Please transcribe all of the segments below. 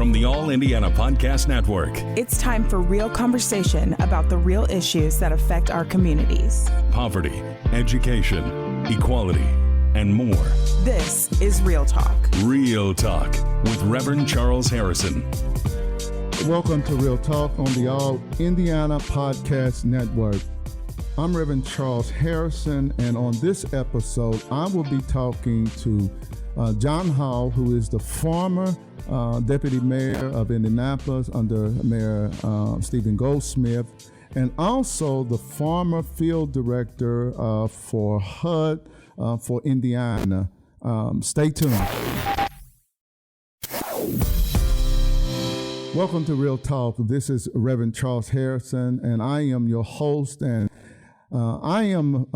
from the All Indiana Podcast Network. It's time for real conversation about the real issues that affect our communities. Poverty, education, equality, and more. This is Real Talk. Real Talk with Reverend Charles Harrison. Welcome to Real Talk on the All Indiana Podcast Network. I'm Reverend Charles Harrison, and on this episode, I will be talking to John Hall, who is the former Deputy Mayor of Indianapolis under Mayor Stephen Goldsmith, and also the former Field Director for HUD for Indiana. Stay tuned. Welcome to Real Talk. This is Reverend Charles Harrison, and I am your host, and I am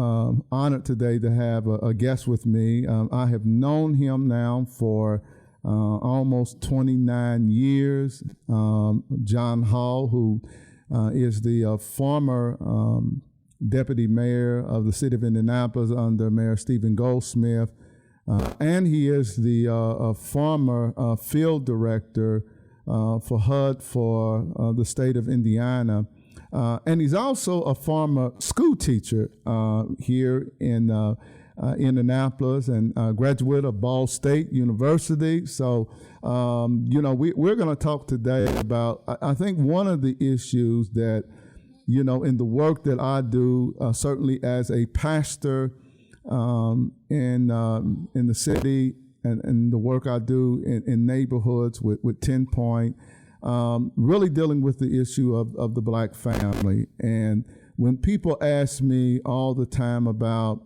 honored today to have a guest with me. I have known him now for almost 29 years. John Hall, who is the former Deputy Mayor of the City of Indianapolis under Mayor Stephen Goldsmith, and he is the former Field Director for HUD for the state of Indiana. And he's also a former school teacher here in Indianapolis and graduate of Ball State University. So, we're going to talk today about, I think, one of the issues that, in the work that I do, certainly as a pastor in the city and the work I do in neighborhoods with 10 Point, really dealing with the issue of the black family. And when people ask me all the time about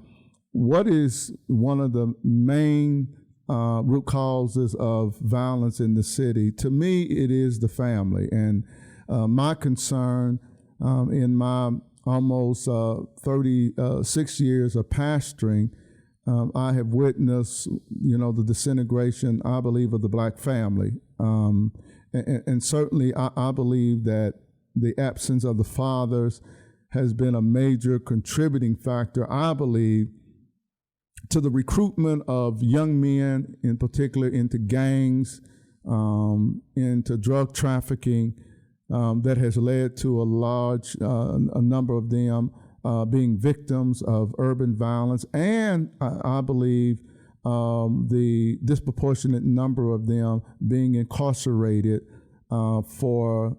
what is one of the main root causes of violence in the city, to me, it is the family. And my concern in my almost 36 years of pastoring, I have witnessed, the disintegration, I believe, of the black family. And certainly I believe that the absence of the fathers has been a major contributing factor, I believe, to the recruitment of young men, in particular into gangs, into drug trafficking, that has led to a large a number of them being victims of urban violence, and I believe the disproportionate number of them being incarcerated for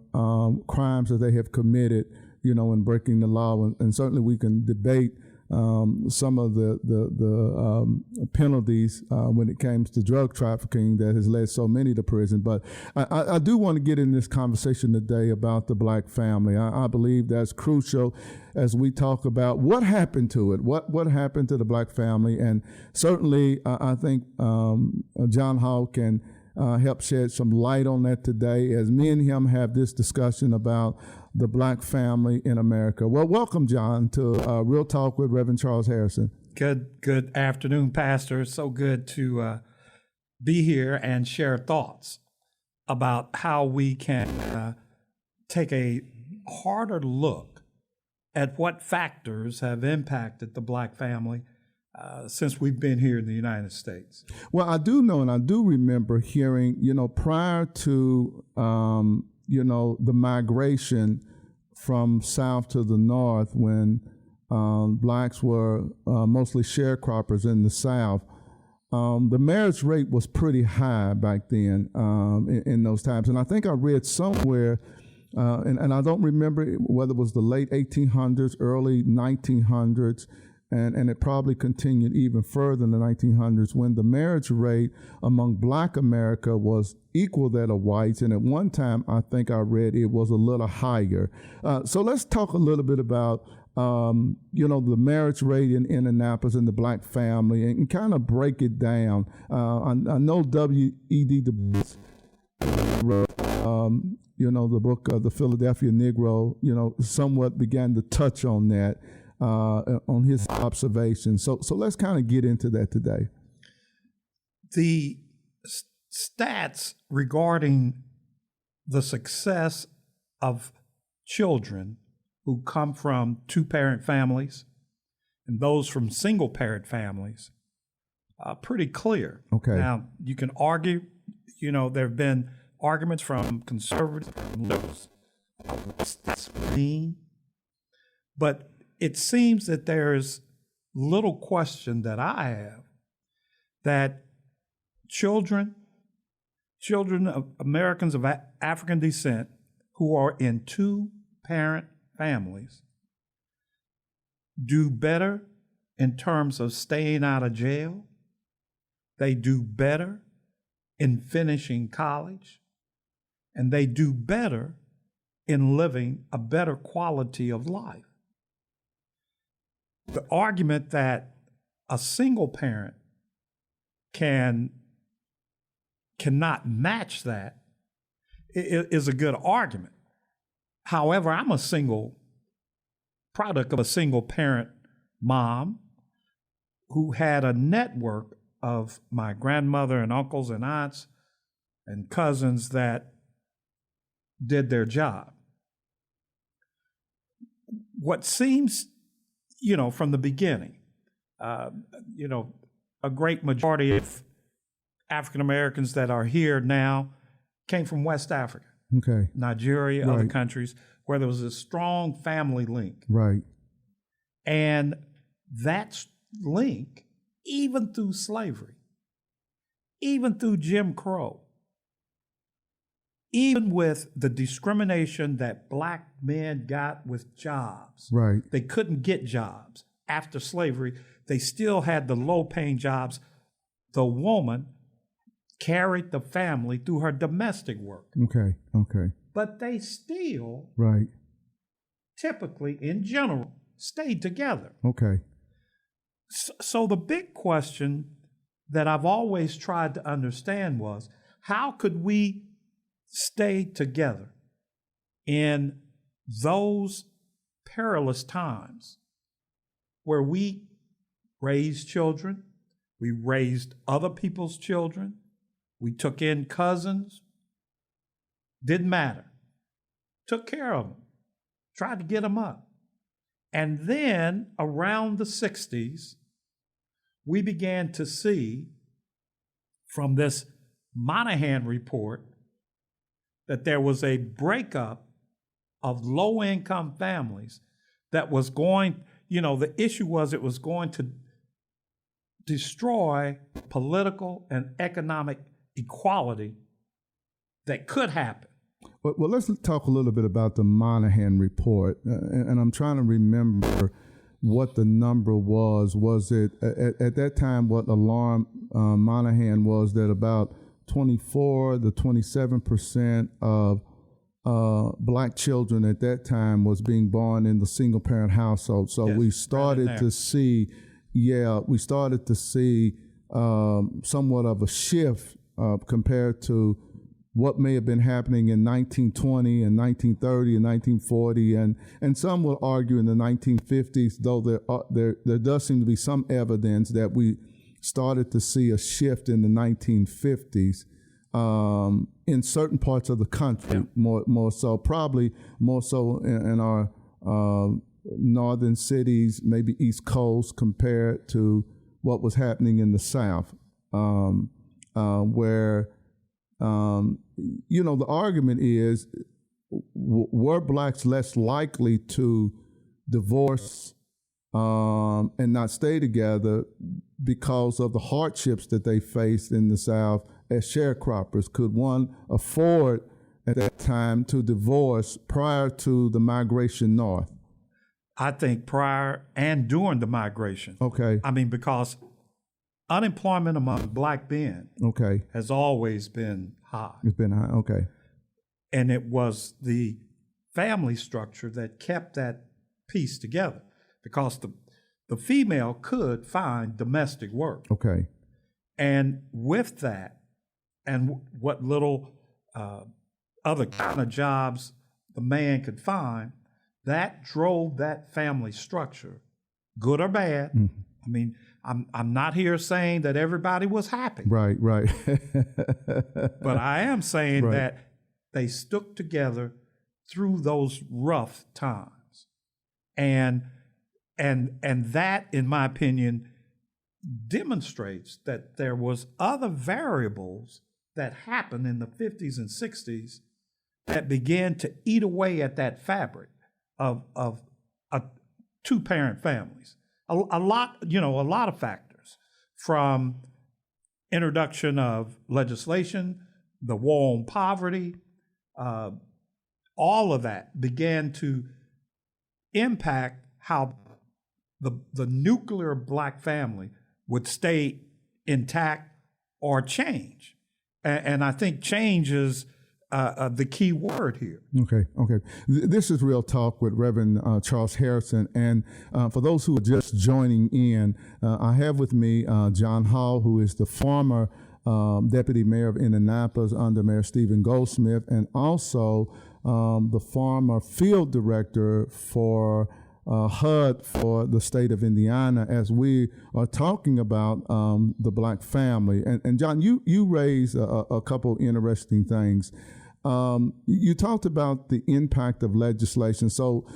crimes that they have committed, in breaking the law. And certainly we can debate some of the penalties when it comes to drug trafficking that has led so many to prison. But I do want to get in this conversation today about the black family. I believe that's crucial as we talk about what happened to it, what happened to the black family. And certainly I think John Hall can help shed some light on that today as me and him have this discussion about the black family in America. Well, welcome, John, to Real Talk with Reverend Charles Harrison. Good afternoon, Pastor. So good to be here and share thoughts about how we can take a harder look at what factors have impacted the black family since we've been here in the United States. Well, I do know, and I do remember hearing, prior to the migration from south to the north, when blacks were mostly sharecroppers in the South, the marriage rate was pretty high back then in those times. And I think I read somewhere, and I don't remember whether it was the late 1800s, early 1900s, and it probably continued even further in the 1900s, when the marriage rate among black America was equal that of whites. And at one time, I think I read it was a little higher. So let's talk a little bit about, the marriage rate in Indianapolis and the black family, and kind of break it down. I know W.E.B. Du Bois wrote, the book, The Philadelphia Negro, somewhat began to touch on that. On his observations. So let's kind of get into that today. The stats regarding the success of children who come from two-parent families and those from single-parent families are pretty clear. Okay. Now, you can argue, there have been arguments from conservatives and liberals. What's this mean? But it seems that there's little question that I have that children of Americans of African descent who are in two-parent families do better in terms of staying out of jail. They do better in finishing college, and they do better in living a better quality of life. The argument that a single parent cannot match that is a good argument. However, I'm a product of a single parent mom who had a network of my grandmother and uncles and aunts and cousins that did their job. What seems, from the beginning, a great majority of African Americans that are here now came from West Africa, Nigeria, Right. other countries, where there was a strong family link. Right. And that link, even through slavery, even through Jim Crow, even with the discrimination that black men got with jobs, Right. they couldn't get jobs. After slavery, they still had the low-paying jobs. The woman carried the family through her domestic work. Okay. But they still, Right. typically, in general, stayed together. Okay. So the big question that I've always tried to understand was, how could we stay together in those perilous times where we raised children, we raised other people's children, we took in cousins, didn't matter, took care of them, tried to get them up. And then around the 60s, we began to see from this Moynihan report that there was a breakup of low-income families that was going, the issue was it was going to destroy political and economic equality that could happen. Well, let's talk a little bit about the Moynihan report, and I'm trying to remember what the number was. Was it at that time what alarmed Moynihan was that about 24 to 27% of black children at that time was being born in the single parent household. So Yes, we started to see, somewhat of a shift compared to what may have been happening in 1920 and 1930 and 1940, and some will argue in the 1950s, though there does seem to be some evidence that we started to see a shift in the 1950s in certain parts of the country, more so, probably more so in our northern cities, maybe East Coast, compared to what was happening in the South, where the argument is, were blacks less likely to divorce and not stay together because of the hardships that they faced in the South as sharecroppers? Could one afford at that time to divorce prior to the migration north? I think prior and during the migration. Okay. I mean, because unemployment among black men Okay. has always been high. It's been high. Okay. And it was the family structure that kept that piece together, because the female could find domestic work. Okay. And with that, and what little other kind of jobs the man could find, that drove that family structure, good or bad. Mm-hmm. I mean, I'm not here saying that everybody was happy. Right. But I am saying Right. that they stuck together through those rough times. And that, in my opinion, demonstrates that there was other variables that happened in the 50s and 60s that began to eat away at that fabric of two-parent families. A lot of factors, from introduction of legislation, the war on poverty, all of that began to impact how the nuclear Black family would stay intact or change. And I think change is the key word here. Okay. This is Real Talk with Reverend Charles Harrison. And for those who are just joining in, I have with me John Hall, who is the former Deputy Mayor of Indianapolis under Mayor Stephen Goldsmith, and also the former Field Director for HUD for the state of Indiana, as we are talking about the Black family. And John, you raised a couple interesting things. You talked about the impact of legislation. So,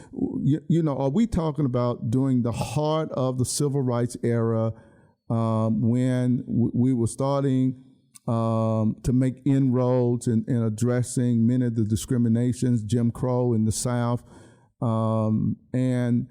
are we talking about during the heart of the civil rights era, when we were starting to make inroads in addressing many of the discriminations, Jim Crow in the South, and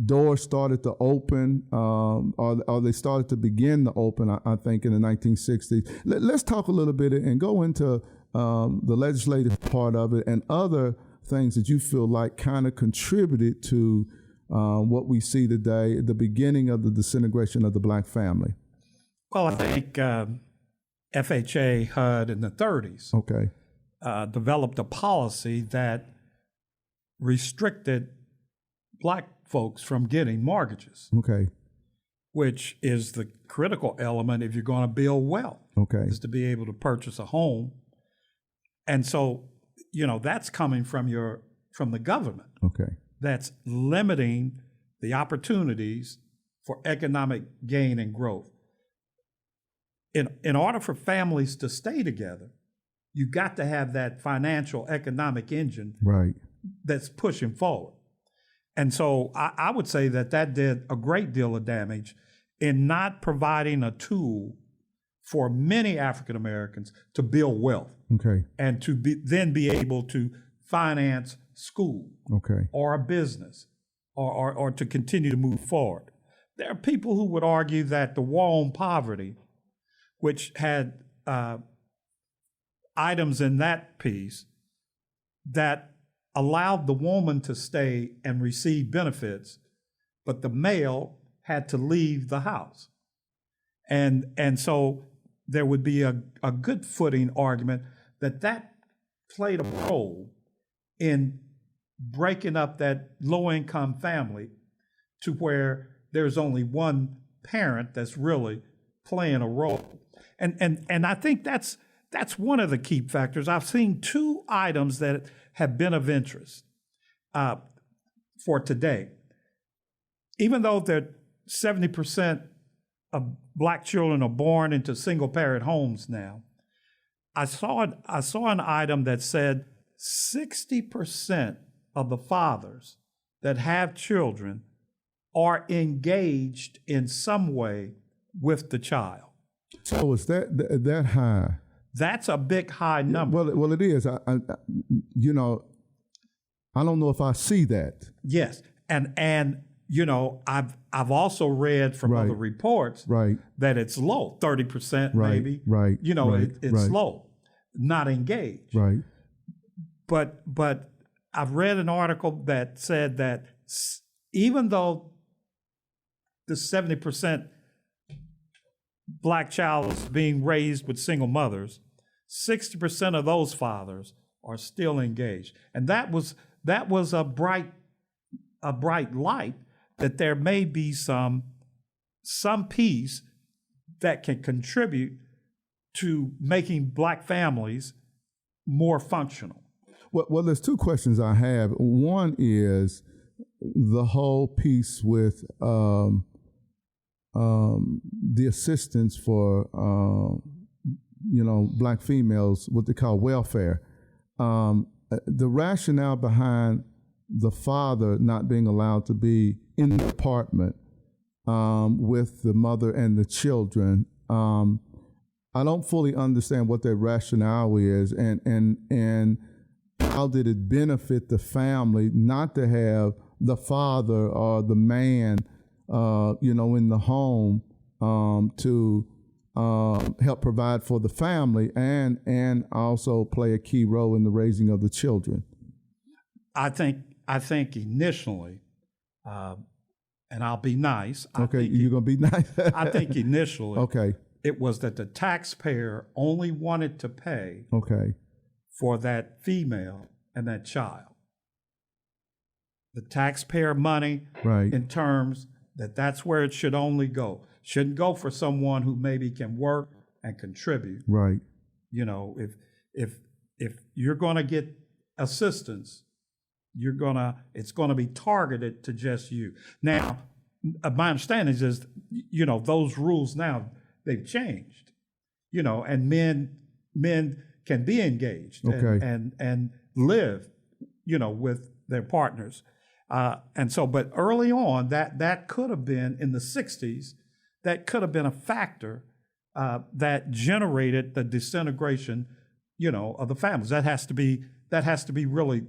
doors started to open, or they started to begin to open, I think, in the 1960s. Let's talk a little bit and go into the legislative part of it and other things that you feel like kind of contributed to what we see today, the beginning of the disintegration of the Black family. Well, I think FHA, HUD in the 30s developed a policy that restricted Black folks from getting mortgages. Which is the critical element if you're going to build wealth. Is to be able to purchase a home. And so, that's coming from the government. That's limiting the opportunities for economic gain and growth. In order for families to stay together, you got to have that financial economic engine that's pushing forward. And so I would say that did a great deal of damage in not providing a tool for many African Americans to build wealth and to then be able to finance school or a business or to continue to move forward. There are people who would argue that the war on poverty, which had items in that piece that allowed the woman to stay and receive benefits, but the male had to leave the house. And so there would be a good footing argument that played a role in breaking up that low-income family to where there's only one parent that's really playing a role. And I think that's one of the key factors. I've seen two items that have been of interest for today. Even though that 70% of Black children are born into single-parent homes now, I saw an item that said 60% of the fathers that have children are engaged in some way with the child. So is that high? That's a big high number. Well, it is. I don't know if I see that. Yes, and I've also read from other reports that it's low, 30% maybe. It's low, not engaged. But I've read an article that said that even though the 70% Black child is being raised with single mothers, 60% of those fathers are still engaged. And that was a bright light that there may be some piece that can contribute to making Black families more functional. Well, there's two questions I have. One is the whole piece with the assistance for Black females, what they call welfare. The rationale behind the father not being allowed to be in the apartment with the mother and the children, I don't fully understand what their rationale is, and how did it benefit the family not to have the father or the man, in the home to help provide for the family and also play a key role in the raising of the children? I think initially, and I'll be nice. Okay, you're gonna be nice. I think initially, okay, it was that the taxpayer only wanted to pay okay, for that female and that child. The taxpayer money, right, in terms that's where it should only go. Shouldn't go for someone who maybe can work and contribute. right, If you're going to get assistance, it's going to be targeted to just you. Now, my understanding is, those rules now, they've changed, and men can be engaged okay, and live, with their partners. But early on, that could have been in the 60s, that could have been a factor that generated the disintegration, of the families. That has to be really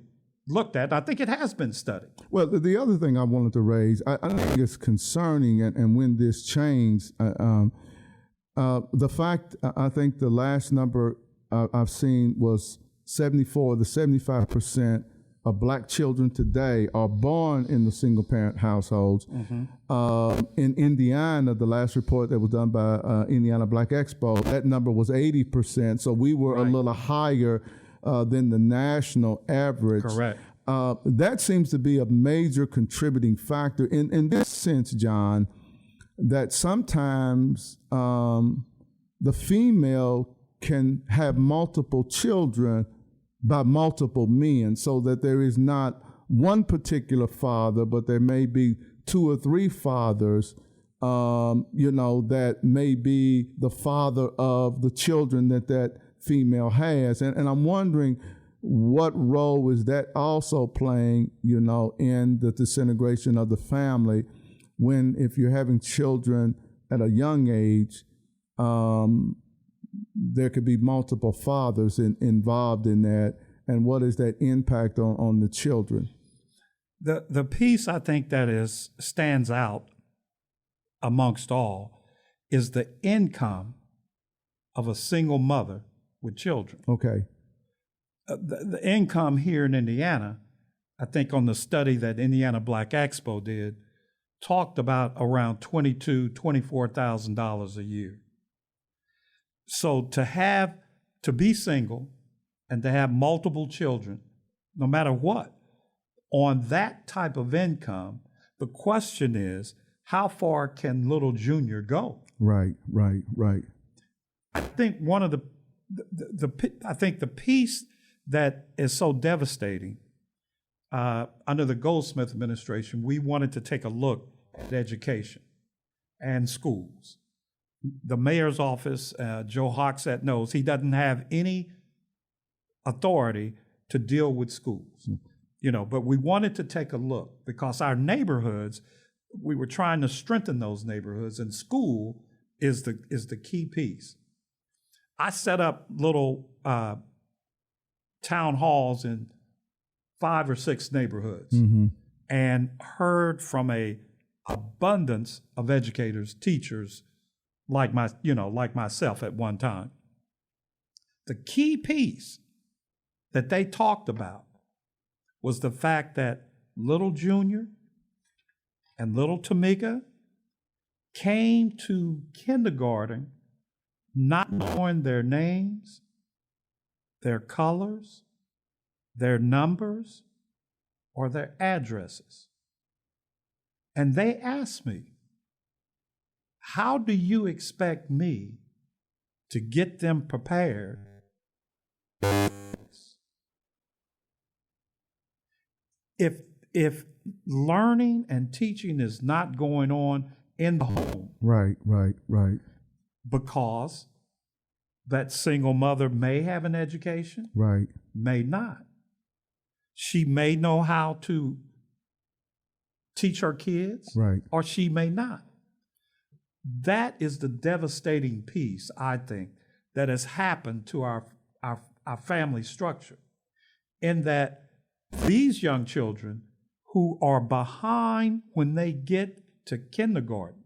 looked at. I think it has been studied. Well, the other thing I wanted to raise, I think it's concerning, and when this changed, the fact, I think the last number I've seen was 75% of black children today are born in the single-parent households. Mm-hmm. In Indiana, the last report that was done by Indiana Black Expo, that number was 80%. So we were a little higher than the national average. Correct. That seems to be a major contributing factor in this sense, John, that sometimes the female can have multiple children by multiple men, so that there is not one particular father, but there may be two or three fathers, that may be the father of the children that female has. And I'm wondering, what role is that also playing, in the disintegration of the family, when if you're having children at a young age, there could be multiple fathers involved in that, and what is that impact on the children? The piece I think that stands out amongst all is the income of a single mother with children. Okay. The income here in Indiana, I think on the study that Indiana Black Expo did, talked about around $24,000 a year. So to be single and to have multiple children, no matter what, on that type of income, the question is, how far can little Junior go? Right. I think one of the piece that is so devastating, under the Goldsmith administration, we wanted to take a look at education and schools. The mayor's office, Joe Hogsett knows he doesn't have any authority to deal with schools, but we wanted to take a look because our neighborhoods, we were trying to strengthen those neighborhoods, and school is the key piece. I set up little town halls in 5 or 6 neighborhoods, mm-hmm. and heard from a abundance of educators, teachers, like myself at one time. The key piece that they talked about was the fact that little Junior and little Tamika came to kindergarten not knowing their names, their colors, their numbers, or their addresses. And they asked me, how do you expect me to get them prepared? If learning and teaching is not going on in the home. Right. Because that single mother may have an education. Right. May not. She may know how to teach her kids. Right. Or she may not. That is the devastating piece, I think, that has happened to our family structure, in that these young children who are behind when they get to kindergarten,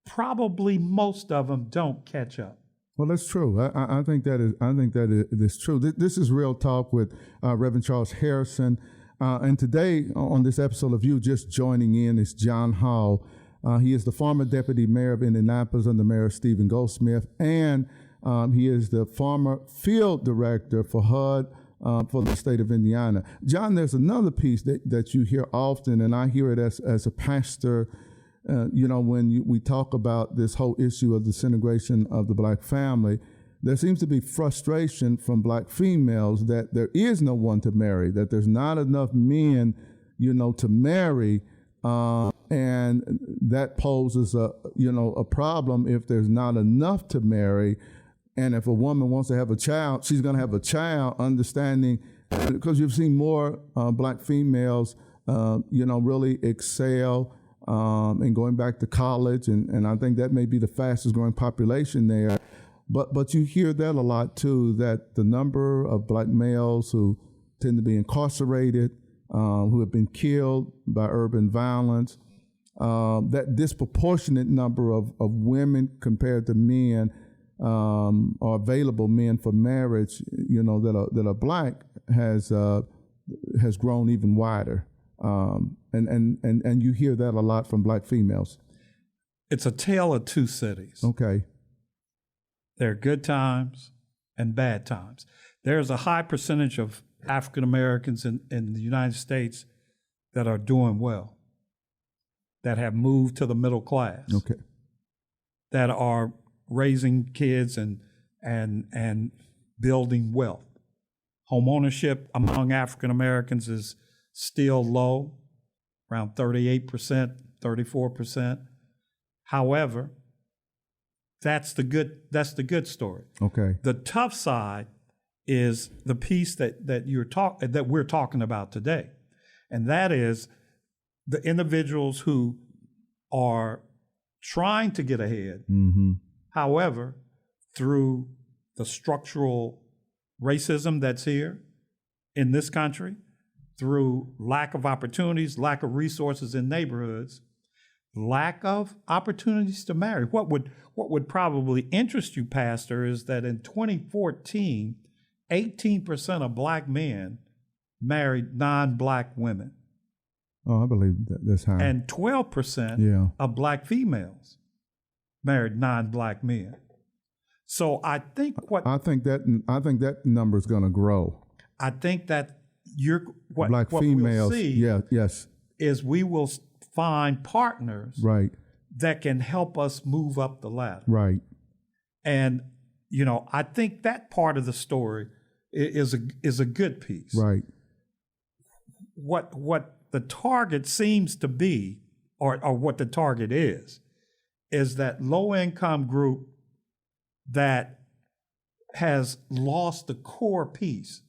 probably most of them don't catch up. Well, that's true. I think that is true. This is Real Talk with Reverend Charles Harrison. And today on this episode of you just joining in is John Hall. He is the former Deputy Mayor of Indianapolis under Mayor Stephen Goldsmith, and he is the former Field Director for HUD for the state of Indiana. John, there's another piece that you hear often, and I hear it as a pastor. When we talk about this whole issue of disintegration of the black family, there seems to be frustration from black females that there is no one to marry, that there's not enough men, to marry, and that poses a problem if there's not enough to marry. And if a woman wants to have a child, she's going to have a child, understanding, because you've seen more black females, really excel and going back to college, and I think that may be the fastest growing population there. But you hear that a lot too, that the number of black males who tend to be incarcerated, who have been killed by urban violence, that disproportionate number of women compared to men, or available men for marriage, that are black, has grown even wider. And you hear that a lot from black females. It's a tale of two cities. Okay. There are good times and bad times. There's a high percentage of African Americans in the United States that are doing well, that have moved to the middle class, okay, that are raising kids and building wealth. Home ownership among African Americans is still low, around 38%, 34%. However, that's the good story. Okay. The tough side is the piece that we're talking about today, and that is the individuals who are trying to get ahead. Mm-hmm. However, through the structural racism that's here in this country, through lack of opportunities, lack of resources in neighborhoods, lack of opportunities to marry. What would probably interest you, Pastor, is that in 2014, 18% of black men married non-black women. Oh, I believe that's high. And 12% of black females married non-black men. So I think that number is going to grow. I think that black females, we'll see yes, is we will find partners, right, that can help us move up the ladder. Right. And I think that part of the story is a good piece. Right. What the target seems to be, or what the target is that low-income group that has lost the core piece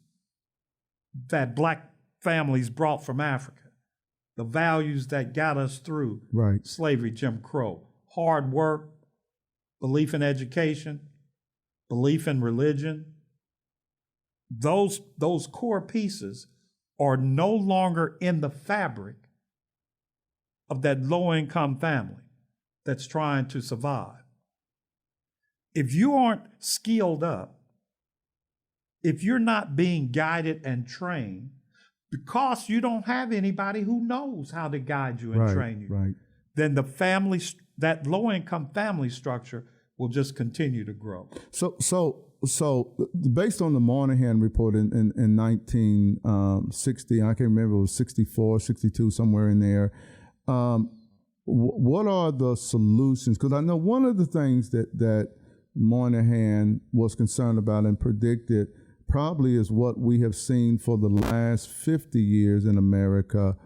that black families brought from Africa, the values that got us through slavery, Jim Crow, hard work, belief in education, belief in religion. Those core pieces are no longer in the fabric of that low-income family that's trying to survive. If you aren't skilled up, if you're not being guided and trained, because you don't have anybody who knows how to guide you and train you, then that low-income family structure will just continue to grow. So based on the Moynihan report in 1960, I can't remember, it was 64, 62, somewhere in there. What are the solutions? Because I know one of the things that Moynihan was concerned about and predicted probably is what we have seen for the last 50 years in America,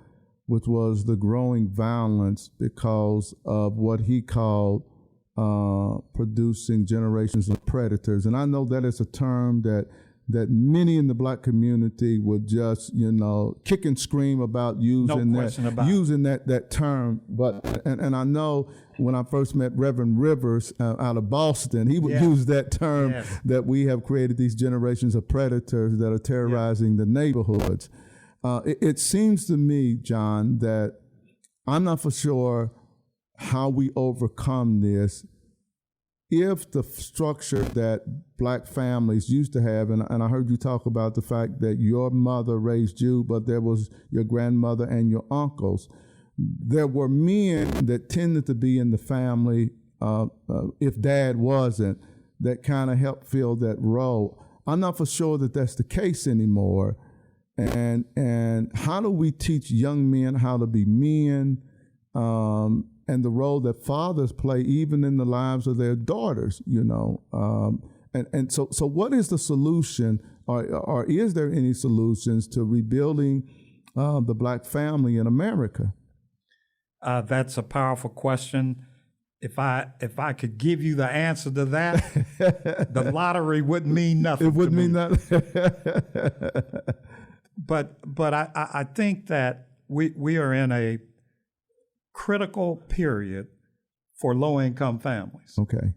which was the growing violence because of what he called producing generations of predators. And I know that is a term that that many in the black community would just, kick and scream about using that term. But and I know when I first met Reverend Rivers out of Boston, he would use that term that we have created these generations of predators that are terrorizing the neighborhoods. It seems to me, John, that I'm not for sure how we overcome this if the structure that black families used to have, and I heard you talk about the fact that your mother raised you, but there was your grandmother and your uncles. There were men that tended to be in the family, if dad wasn't, that kind of helped fill that role. I'm not for sure that that's the case anymore. And how do we teach young men how to be men, and the role that fathers play even in the lives of their daughters, and so what is the solution, or is there any solutions to rebuilding the black family in America? That's a powerful question. If I could give you the answer to that, the lottery wouldn't mean nothing. It wouldn't mean nothing. But I think that we are in a critical period for low-income families. Okay.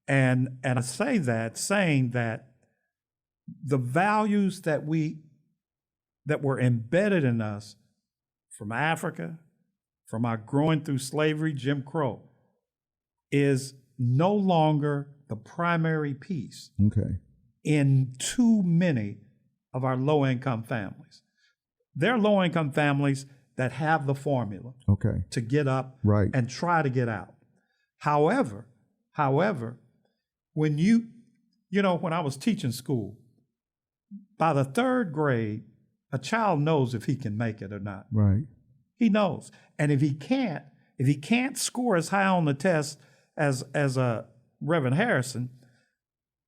And I say that saying that the values that were embedded in us from Africa, from our growing through slavery, Jim Crow, is no longer the primary piece in too many of our low-income families. There are low-income families that have the formula to get up and try to get out. However, when when I was teaching school, by the third grade, a child knows if he can make it or not. Right. He knows. And if he can't score as high on the test as Rev Harrison,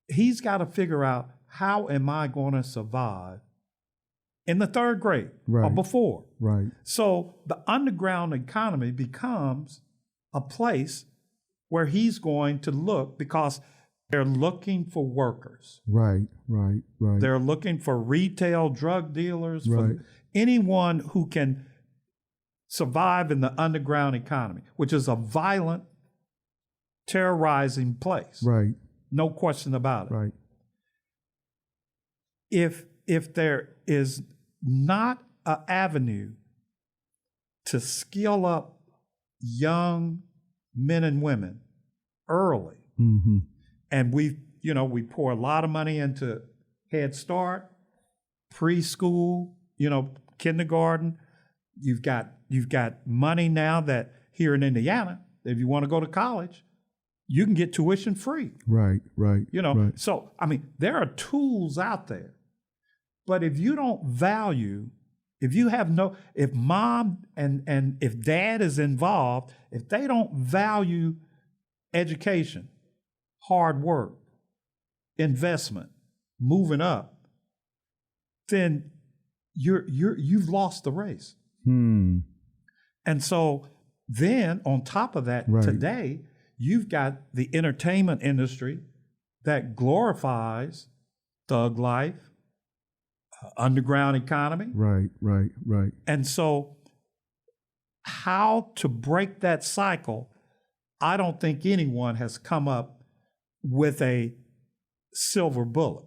he's got to figure out, how am I going to survive in the third grade or before? Right. So the underground economy becomes a place where he's going to look, because they're looking for workers. Right. They're looking for retail drug dealers, for anyone who can survive in the underground economy, which is a violent, terrorizing place. Right. No question about it. Right. If there is not an avenue to skill up young men and women early, and we pour a lot of money into Head Start, preschool, kindergarten. You've got money now that here in Indiana, if you want to go to college, you can get tuition free. Right. So there are tools out there. But if you don't value, if mom and if dad is involved, if they don't value education, hard work, investment, moving up, then you've lost the race. And so then on top of that, today, you've got the entertainment industry that glorifies thug life, underground economy. Right. And so how to break that cycle, I don't think anyone has come up with a silver bullet.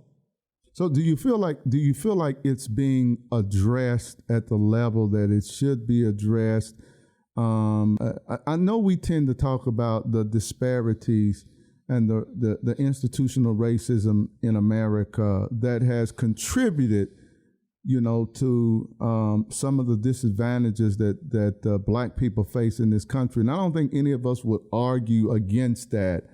So do you feel like it's being addressed at the level that it should be addressed? I know we tend to talk about the disparities and the institutional racism in America that has contributed, to some of the disadvantages that Black people face in this country. And I don't think any of us would argue against that.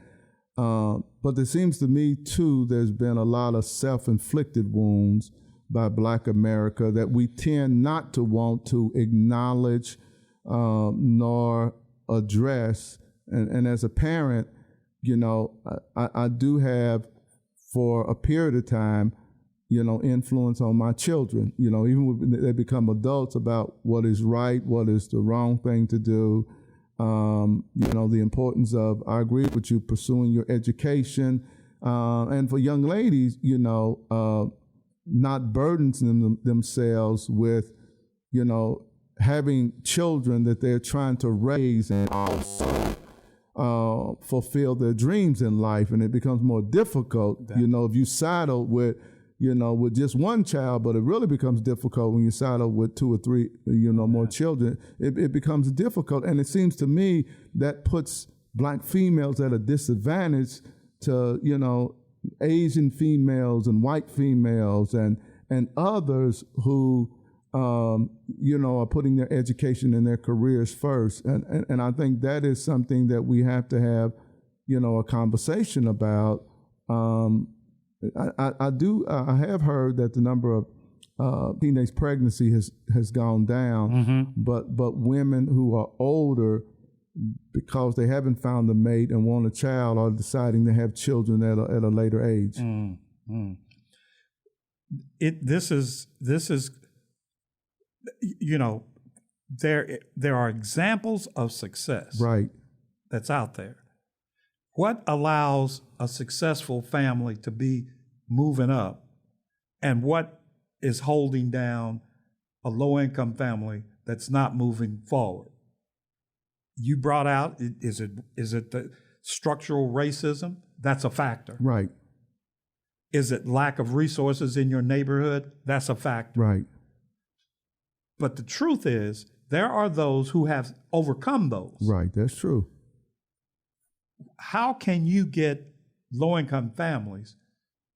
But it seems to me, too, there's been a lot of self-inflicted wounds by Black America that we tend not to want to acknowledge nor address. And as a parent, I do have, for a period of time, influence on my children, even when they become adults, about what is right, what is the wrong thing to do. The importance of, I agree with you, pursuing your education. And for young ladies, not burdensing themselves with, having children that they're trying to raise and also fulfill their dreams in life, and it becomes more difficult. If you saddle with just one child, but it really becomes difficult when you saddle with 2 or 3, more children. It becomes difficult, and it seems to me that puts Black females at a disadvantage to Asian females and white females and others who are putting their education and their careers first, and I think that is something that we have to have a conversation about. I have heard that the number of teenage pregnancy has gone down, but women who are older, because they haven't found a mate and want a child, are deciding to have children at a later age. This is there are examples of success, right, that's out there. What allows a successful family to be moving up, and what is holding down a low-income family that's not moving forward? You brought out, is it the structural racism? That's a factor. Right. Is it lack of resources in your neighborhood? That's a factor. Right. But the truth is, there are those who have overcome those. Right, that's true. How can you get low-income families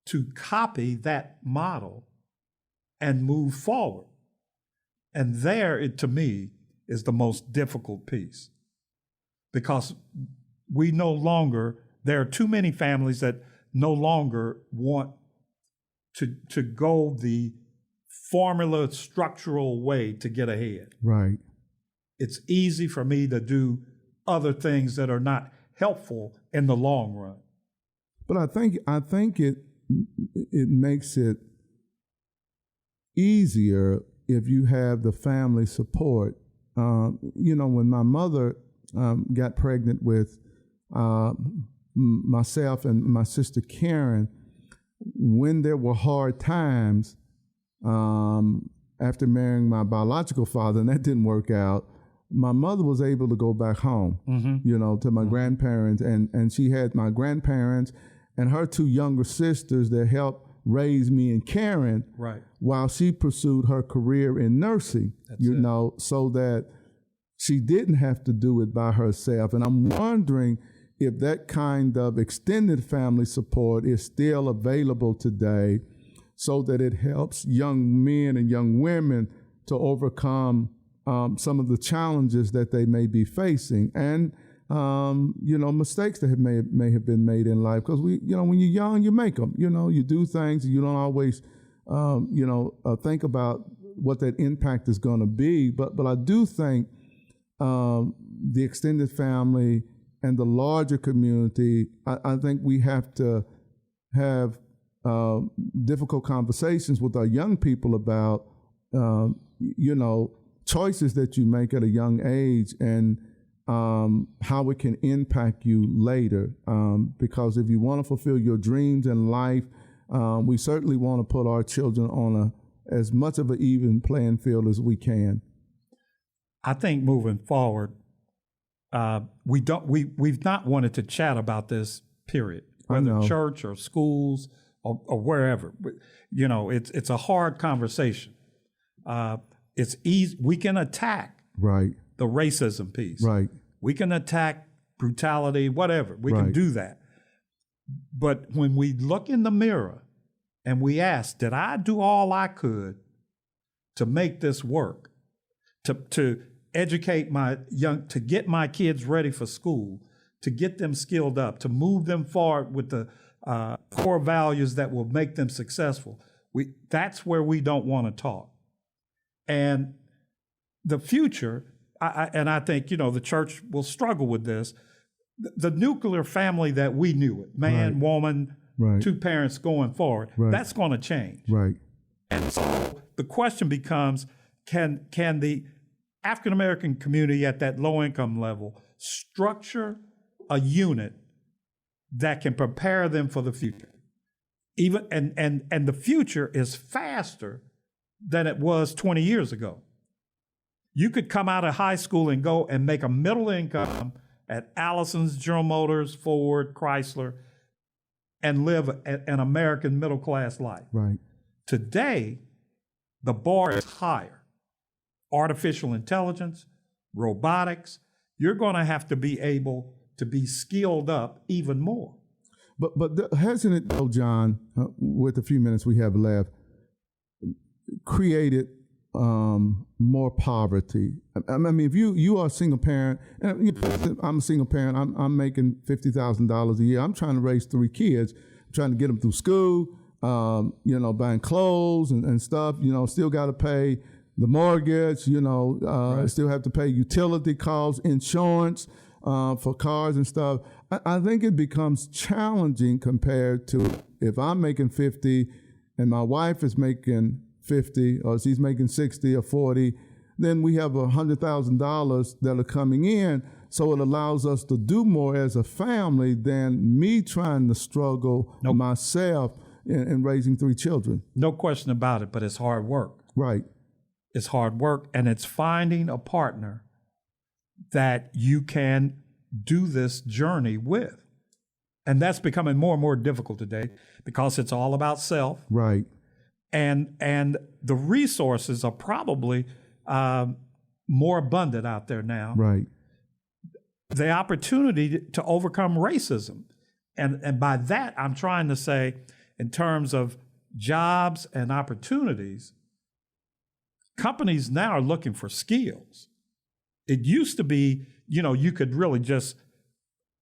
to copy that model and move forward? And there, to me, is the most difficult piece. Because there are too many families that no longer want to go the formula structural way to get ahead. Right. It's easy for me to do other things that are not helpful in the long run. But I think it makes it easier if you have the family support. When my mother got pregnant with myself and my sister Karen, when there were hard times after marrying my biological father, and that didn't work out, my mother was able to go back home, to my grandparents, and she had my grandparents and her 2 younger sisters that helped raise me and Karen, right, while she pursued her career in nursing, so that she didn't have to do it by herself. And I'm wondering if that kind of extended family support is still available today, so that it helps young men and young women to overcome some of the challenges that they may be facing, and mistakes that may have been made in life. Because when you're young, you make them. You do things, and you don't always think about what that impact is going to be. But I do think the extended family and the larger community, I think we have to have difficult conversations with our young people about choices that you make at a young age, and how it can impact you later. Because if you want to fulfill your dreams in life, we certainly want to put our children on as much of an even playing field as we can. I think moving forward, we've not wanted to chat about this, period, whether church or schools or wherever. It's a hard conversation. It's easy. We can attack the racism piece. Right. We can attack brutality, whatever. We can do that. But when we look in the mirror and we ask, did I do all I could to make this work? To educate to get my kids ready for school, to get them skilled up, to move them forward with the core values that will make them successful. That's where we don't want to talk. And the future, I think, the church will struggle with this. The nuclear family that we knew it, man, woman, 2 parents going forward, that's going to change. Right. And so the question becomes, can the African-American community at that low-income level structure a unit that can prepare them for the future? Even and the future is faster than it was 20 years ago. You could come out of high school and go and make a middle income at Allison's, General Motors, Ford, Chrysler, and live an American middle class life. Right. Today, the bar is higher. Artificial intelligence, robotics, you're going to have to be able to be skilled up even more. But hasn't it, though, John, with the few minutes we have left, created more poverty? I mean, if you are a single parent, and I'm a single parent, I'm making $50,000 a year. I'm trying to raise 3 kids, I'm trying to get them through school, buying clothes and stuff. Still got to pay the mortgage. Right. Still have to pay utility costs, insurance for cars and stuff. I think it becomes challenging compared to if I'm making 50 and my wife is making 50 or she's making 60 or 40, then we have $100,000 that are coming in. So it allows us to do more as a family than me trying to struggle myself in raising 3 children. No question about it, but it's hard work. Right. It's hard work, and it's finding a partner that you can do this journey with. And that's becoming more and more difficult today because it's all about self. Right. And the resources are probably more abundant out there now. Right. The opportunity to overcome racism. And by that, I'm trying to say, in terms of jobs and opportunities, companies now are looking for skills. It used to be, you could really just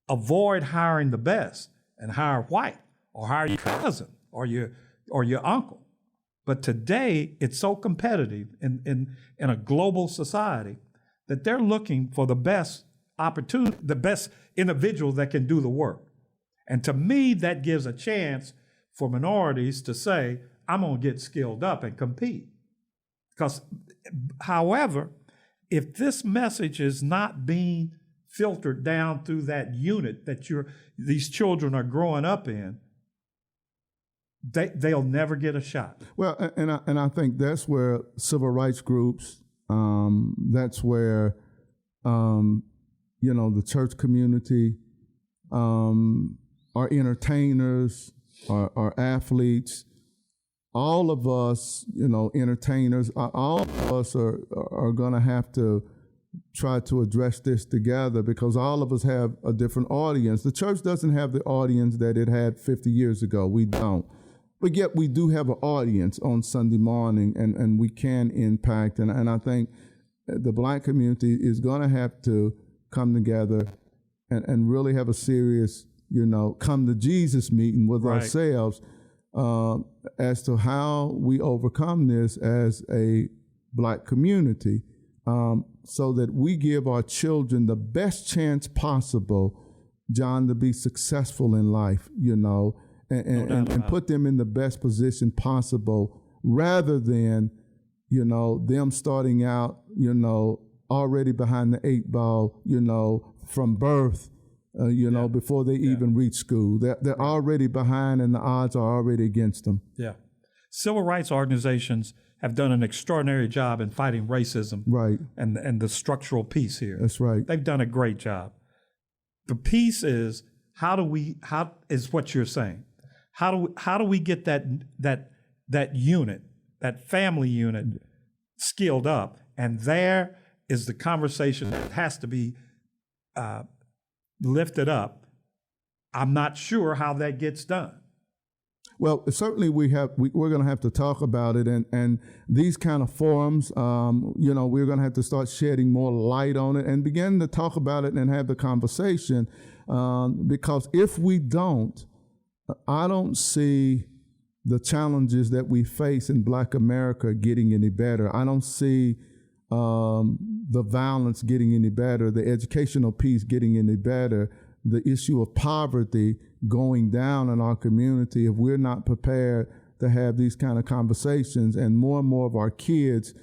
avoid hiring the best and hire white or hire your cousin or your uncle. But today, it's so competitive in a global society that they're looking for the best opportunity, the best individual that can do the work. And to me, that gives a chance for minorities to say, I'm going to get skilled up and compete. Because, however, if this message is not being filtered down through that unit that these children are growing up in, they'll never get a shot. Well, and I think that's where civil rights groups, that's where, the church community, our entertainers, our athletes, all of us, entertainers, all of us are going to have to try to address this together because all of us have a different audience. The church doesn't have the audience that it had 50 years ago. We don't. But yet we do have an audience on Sunday morning, and we can impact. And I think the Black community is going to have to come together and really have a serious, come to Jesus meeting with ourselves as to how we overcome this as a Black community so that we give our children the best chance possible, John, to be successful in life, and put them in the best position possible rather than, them starting out, already behind the 8 ball, from birth, before they even reach school. They're already behind and the odds are already against them. Yeah. Civil rights organizations have done an extraordinary job in fighting racism and the structural piece here. That's right. They've done a great job. The piece is how is what you're saying. How do we get that unit, that family unit skilled up? And there is the conversation that has to be lifted up. I'm not sure how that gets done. Well, certainly we're going to have to talk about it, and these kind of forums, we're going to have to start shedding more light on it and begin to talk about it and have the conversation, because if we don't, I don't see the challenges that we face in Black America getting any better. I don't see the violence getting any better, the educational piece getting any better, the issue of poverty going down in our community if we're not prepared to have these kind of conversations and more of our kids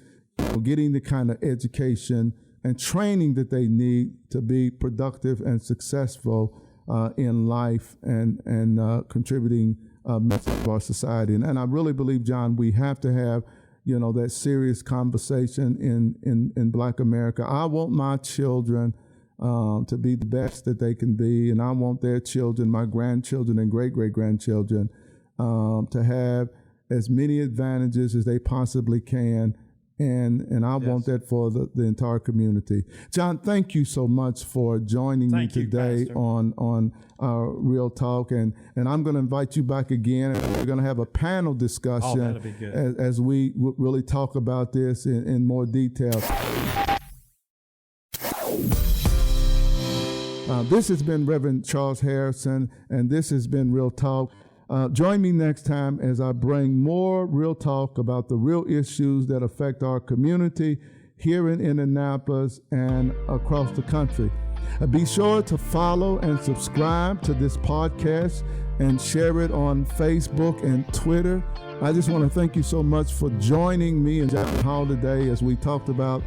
getting the kind of education and training that they need to be productive and successful in life and contributing members of our society. And I really believe, John, we have to have, that serious conversation in Black America. I want my children to be the best that they can be, and I want their children, my grandchildren and great-great-grandchildren, to have as many advantages as they possibly can, and I want that for the entire community. John, thank you so much for joining me today on our Real Talk, and I'm going to invite you back again. We're going to have a panel discussion that'll be good. as we really talk about this in more detail. This has been Reverend Charles Harrison, and this has been Real Talk. Join me next time as I bring more Real Talk about the real issues that affect our community here in Indianapolis and across the country. Be sure to follow and subscribe to this podcast and share it on Facebook and Twitter. I just want to thank you so much for joining me and John Hall today as we talked about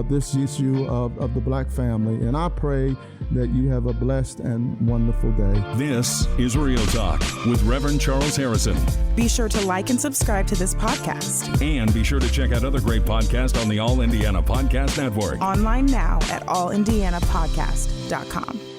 this issue of the Black family. And I pray that you have a blessed and wonderful day. This is Real Talk with Reverend Charles Harrison. Be sure to like and subscribe to this podcast. And be sure to check out other great podcasts on the All Indiana Podcast Network. Online now at allindianapodcast.com.